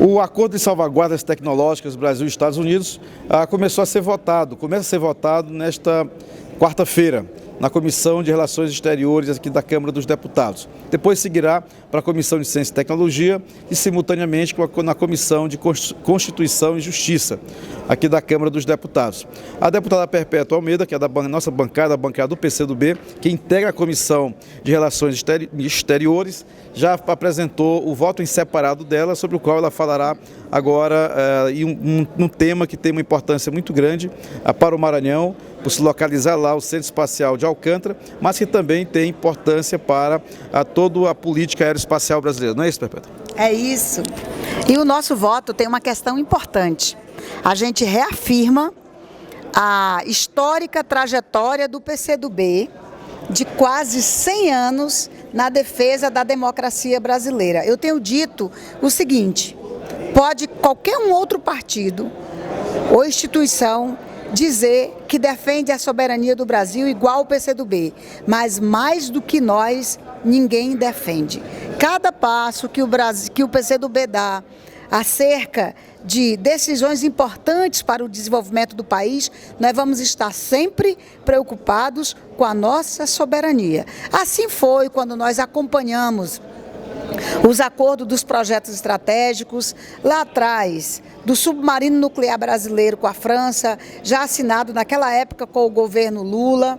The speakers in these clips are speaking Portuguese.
O acordo de salvaguardas tecnológicas Brasil e Estados Unidos começa a ser votado nesta quarta-feira, na Comissão de Relações Exteriores aqui da Câmara dos Deputados. Depois seguirá para a Comissão de Ciência e Tecnologia e, simultaneamente, na Comissão de Constituição e Justiça, aqui da Câmara dos Deputados. A deputada Perpétua Almeida, que é da nossa bancada, a bancada do PCdoB, que integra a Comissão de Relações Exteriores, já apresentou o voto em separado dela, sobre o qual ela falará agora um tema que tem uma importância muito grande para o Maranhão, por se localizar lá o Centro Espacial de Alcântara, mas que também tem importância para toda a política aeroespacial brasileira. Não é isso, Perpétua? É isso. E o nosso voto tem uma questão importante. A gente reafirma a histórica trajetória do PCdoB de quase 100 anos na defesa da democracia brasileira. Eu tenho dito o seguinte: pode qualquer um outro partido ou instituição dizer que defende a soberania do Brasil igual o PCdoB, mas mais do que nós, ninguém defende. Cada passo que o PCdoB dá acerca de decisões importantes para o desenvolvimento do país, nós vamos estar sempre preocupados com a nossa soberania. Assim foi quando nós acompanhamos os acordos dos projetos estratégicos, lá atrás, do submarino nuclear brasileiro com a França, já assinado naquela época com o governo Lula.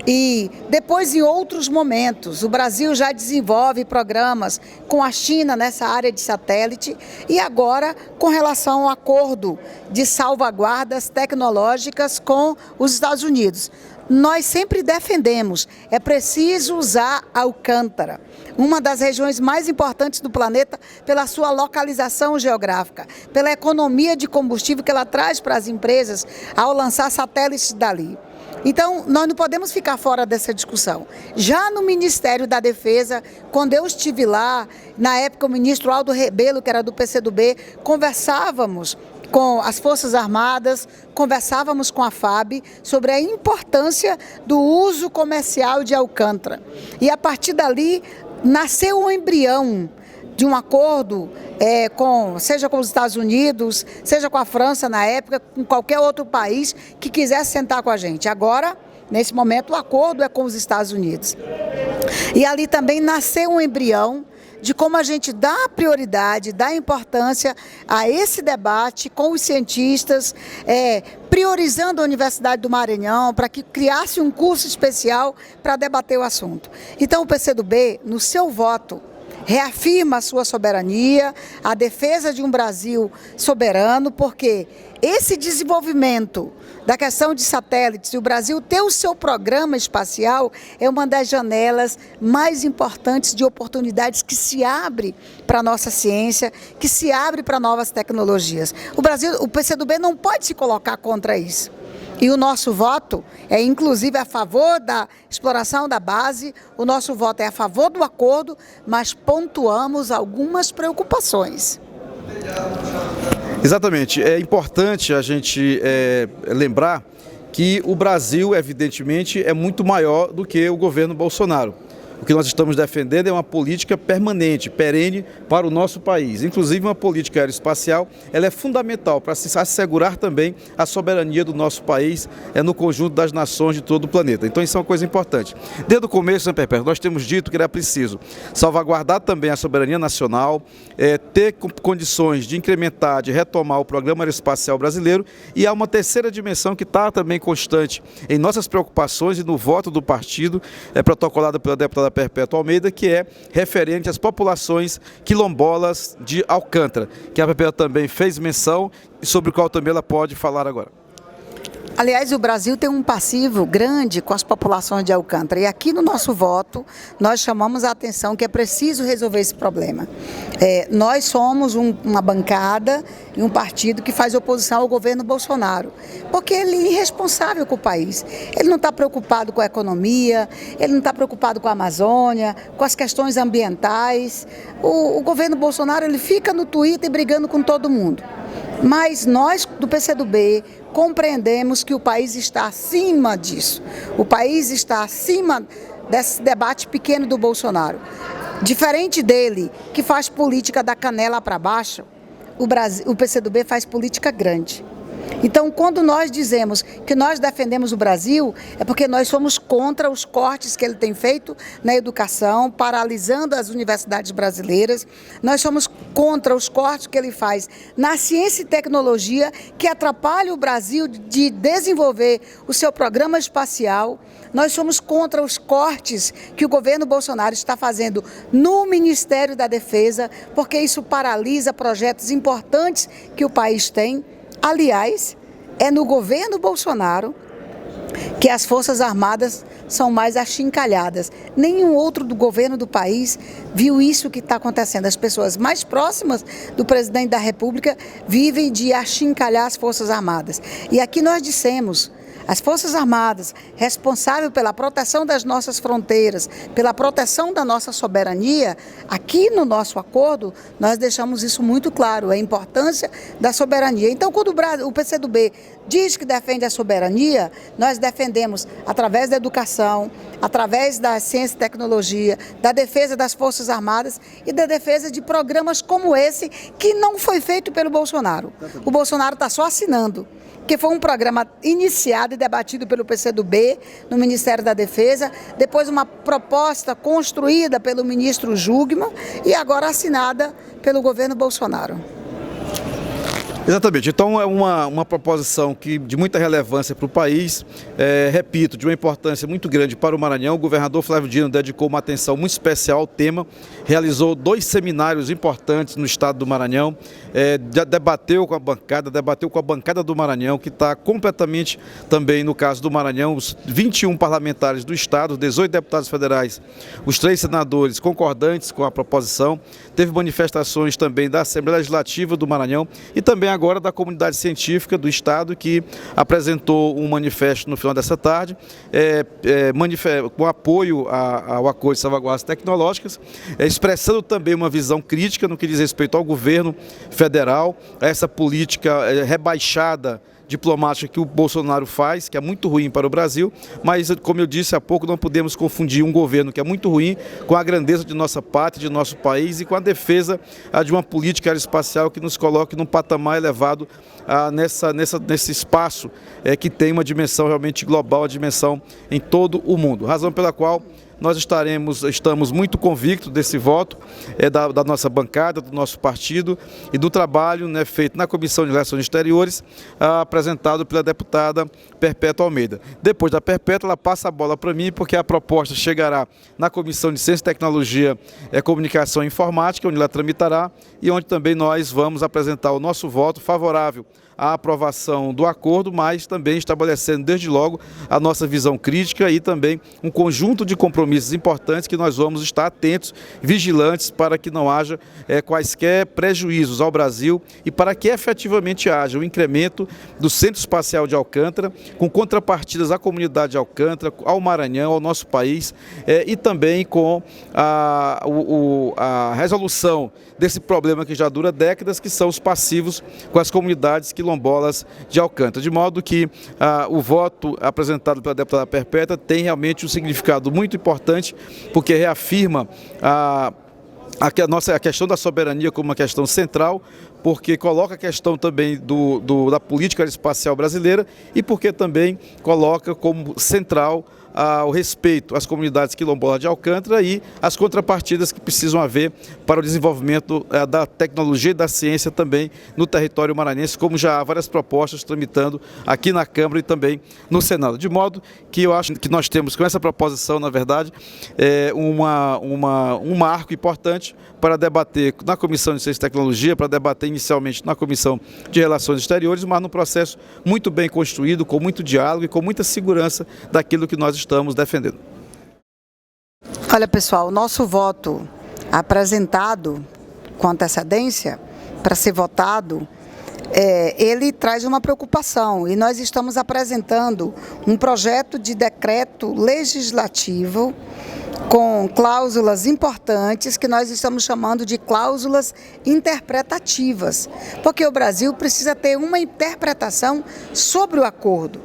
E depois, em outros momentos, o Brasil já desenvolve programas com a China nessa área de satélite e agora com relação ao acordo de salvaguardas tecnológicas com os Estados Unidos. Nós sempre defendemos, é preciso usar Alcântara, uma das regiões mais importantes do planeta pela sua localização geográfica, pela economia de combustível que ela traz para as empresas ao lançar satélites dali. Então, nós não podemos ficar fora dessa discussão. Já no Ministério da Defesa, quando eu estive lá, na época o ministro Aldo Rebelo, que era do PCdoB, conversávamos com as Forças Armadas, conversávamos com a FAB sobre a importância do uso comercial de Alcântara. E a partir dali nasceu um embrião de um acordo seja com os Estados Unidos, seja com a França na época, com qualquer outro país que quisesse sentar com a gente. Agora, nesse momento, o acordo é com os Estados Unidos. E ali também nasceu um embrião de como a gente dá prioridade, dá importância a esse debate com os cientistas, priorizando a Universidade do Maranhão para que criasse um curso especial para debater o assunto. Então, o PCdoB, no seu voto, reafirma a sua soberania, a defesa de um Brasil soberano, porque esse desenvolvimento da questão de satélites e o Brasil ter o seu programa espacial é uma das janelas mais importantes de oportunidades que se abre para a nossa ciência, que se abre para novas tecnologias. O PCdoB não pode se colocar contra isso. E o nosso voto é, inclusive, a favor da exploração da base, o nosso voto é a favor do acordo, mas pontuamos algumas preocupações. Exatamente. É importante a gente lembrar que o Brasil, evidentemente, é muito maior do que o governo Bolsonaro. O que nós estamos defendendo é uma política permanente, perene para o nosso país. Inclusive, uma política aeroespacial, ela é fundamental para se assegurar também a soberania do nosso país no conjunto das nações de todo o planeta. Então, isso é uma coisa importante. Desde o começo, Perpétua, nós temos dito que era preciso salvaguardar também a soberania nacional, ter condições de incrementar, de retomar o programa aeroespacial brasileiro, e há uma terceira dimensão que está também constante em nossas preocupações e no voto do partido, protocolada pela deputada Perpétua Almeida, que é referente às populações quilombolas de Alcântara, que a Perpétua também fez menção e sobre o qual também ela pode falar agora. Aliás, o Brasil tem um passivo grande com as populações de Alcântara. E aqui no nosso voto, nós chamamos a atenção que é preciso resolver esse problema. Nós somos uma bancada e um partido que faz oposição ao governo Bolsonaro, porque ele é irresponsável com o país. Ele não está preocupado com a economia, ele não está preocupado com a Amazônia, com as questões ambientais. O governo Bolsonaro, ele fica no Twitter brigando com todo mundo. Mas nós, do PCdoB, compreendemos que o país está acima disso. O país está acima desse debate pequeno do Bolsonaro. Diferente dele, que faz política da canela para baixo, o PCdoB faz política grande. Então, quando nós dizemos que nós defendemos o Brasil, é porque nós somos contra os cortes que ele tem feito na educação, paralisando as universidades brasileiras. Nós somos contra os cortes que ele faz na ciência e tecnologia, que atrapalha o Brasil de desenvolver o seu programa espacial. Nós somos contra os cortes que o governo Bolsonaro está fazendo no Ministério da Defesa, porque isso paralisa projetos importantes que o país tem. Aliás, é no governo Bolsonaro que as Forças Armadas são mais achincalhadas. Nenhum outro do governo do país viu isso que está acontecendo. As pessoas mais próximas do presidente da República vivem de achincalhar as Forças Armadas. E aqui nós dissemos, as Forças Armadas, responsáveis pela proteção das nossas fronteiras, pela proteção da nossa soberania, aqui no nosso acordo, nós deixamos isso muito claro, a importância da soberania. Então, quando o PCdoB diz que defende a soberania, nós defendemos através da educação, através da ciência e tecnologia, da defesa das Forças Armadas e da defesa de programas como esse, que não foi feito pelo Bolsonaro. O Bolsonaro está só assinando, que foi um programa iniciado e debatido pelo PCdoB no Ministério da Defesa, depois uma proposta construída pelo ministro Jungmann e agora assinada pelo governo Bolsonaro. Exatamente, então é uma proposição de muita relevância para o país, repito, de uma importância muito grande para o Maranhão. O governador Flávio Dino dedicou uma atenção muito especial ao tema, realizou 2 seminários importantes no estado do Maranhão, debateu com a bancada do Maranhão, que está completamente também, no caso do Maranhão, os 21 parlamentares do estado, 18 deputados federais, os 3 senadores concordantes com a proposição. Teve manifestações também da Assembleia Legislativa do Maranhão e também agora da comunidade científica do estado, que apresentou um manifesto no final dessa tarde, com apoio ao Acordo de Salvaguardas Tecnológicas, expressando também uma visão crítica no que diz respeito ao governo federal, a essa política rebaixada diplomática que o Bolsonaro faz, que é muito ruim para o Brasil, mas, como eu disse há pouco, não podemos confundir um governo que é muito ruim com a grandeza de nossa pátria, de nosso país e com a defesa de uma política aeroespacial que nos coloque num patamar elevado nesse espaço que tem uma dimensão realmente global, uma dimensão em todo o mundo. Razão pela qual nós estamos muito convictos desse voto da nossa bancada, do nosso partido e do trabalho feito na Comissão de Relações Exteriores, apresentado pela deputada Perpétua Almeida. Depois da Perpétua, ela passa a bola para mim, porque a proposta chegará na Comissão de Ciência, Tecnologia, Comunicação e Informática, onde ela tramitará e onde também nós vamos apresentar o nosso voto favorável à aprovação do acordo, mas também estabelecendo desde logo a nossa visão crítica e também um conjunto de compromissos importantes que nós vamos estar atentos, vigilantes, para que não haja quaisquer prejuízos ao Brasil e para que efetivamente haja um incremento do Centro Espacial de Alcântara, com contrapartidas à comunidade de Alcântara, ao Maranhão, ao nosso país e também com a resolução desse problema que já dura décadas, que são os passivos com as comunidades quilombolas de Alcântara. De modo que o voto apresentado pela deputada Perpétua tem realmente um significado muito importante, porque reafirma a questão da soberania como uma questão central, porque coloca a questão também da política aeroespacial brasileira e porque também coloca como central o respeito às comunidades quilombolas de Alcântara e as contrapartidas que precisam haver para o desenvolvimento da tecnologia e da ciência também no território maranhense, como já há várias propostas tramitando aqui na Câmara e também no Senado. De modo que eu acho que nós temos com essa proposição, na verdade, um marco importante para debater na Comissão de Ciência e Tecnologia, para debater inicialmente na Comissão de Relações Exteriores, mas num processo muito bem construído, com muito diálogo e com muita segurança daquilo que nós estamos defendendo. Olha, pessoal, o nosso voto apresentado com antecedência para ser votado, ele traz uma preocupação e nós estamos apresentando um projeto de decreto legislativo com cláusulas importantes que nós estamos chamando de cláusulas interpretativas, porque o Brasil precisa ter uma interpretação sobre o acordo.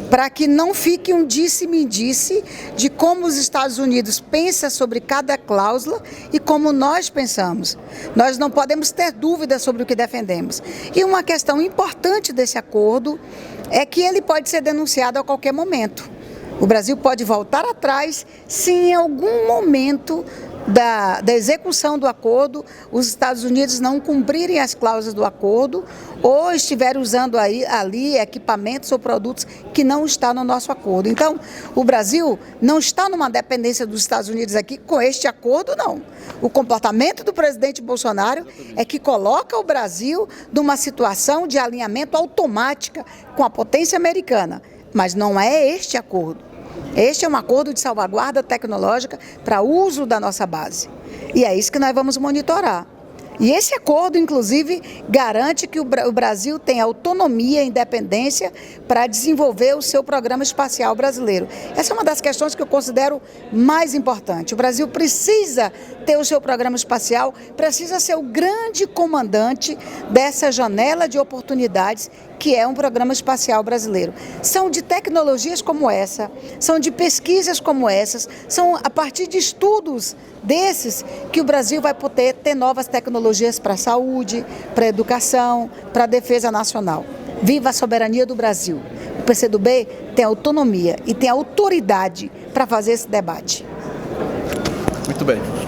para que não fique um disse-me-disse de como os Estados Unidos pensam sobre cada cláusula e como nós pensamos. Nós não podemos ter dúvidas sobre o que defendemos. E uma questão importante desse acordo é que ele pode ser denunciado a qualquer momento. O Brasil pode voltar atrás se em algum momento da execução do acordo os Estados Unidos não cumprirem as cláusulas do acordo ou estiverem usando ali equipamentos ou produtos que não estão no nosso acordo. Então, o Brasil não está numa dependência dos Estados Unidos aqui com este acordo, não. O comportamento do presidente Bolsonaro é que coloca o Brasil numa situação de alinhamento automática com a potência americana, mas não é este acordo. Este é um acordo de salvaguarda tecnológica para uso da nossa base. E é isso que nós vamos monitorar. E esse acordo, inclusive, garante que o Brasil tem autonomia e independência para desenvolver o seu programa espacial brasileiro. Essa é uma das questões que eu considero mais importante. O Brasil precisa ter o seu programa espacial, precisa ser o grande comandante dessa janela de oportunidades que é um programa espacial brasileiro. São de tecnologias como essa, são de pesquisas como essas, são a partir de estudos desses que o Brasil vai poder ter novas tecnologias para a saúde, para a educação, para a defesa nacional. Viva a soberania do Brasil! O PCdoB tem autonomia e tem autoridade para fazer esse debate. Muito bem.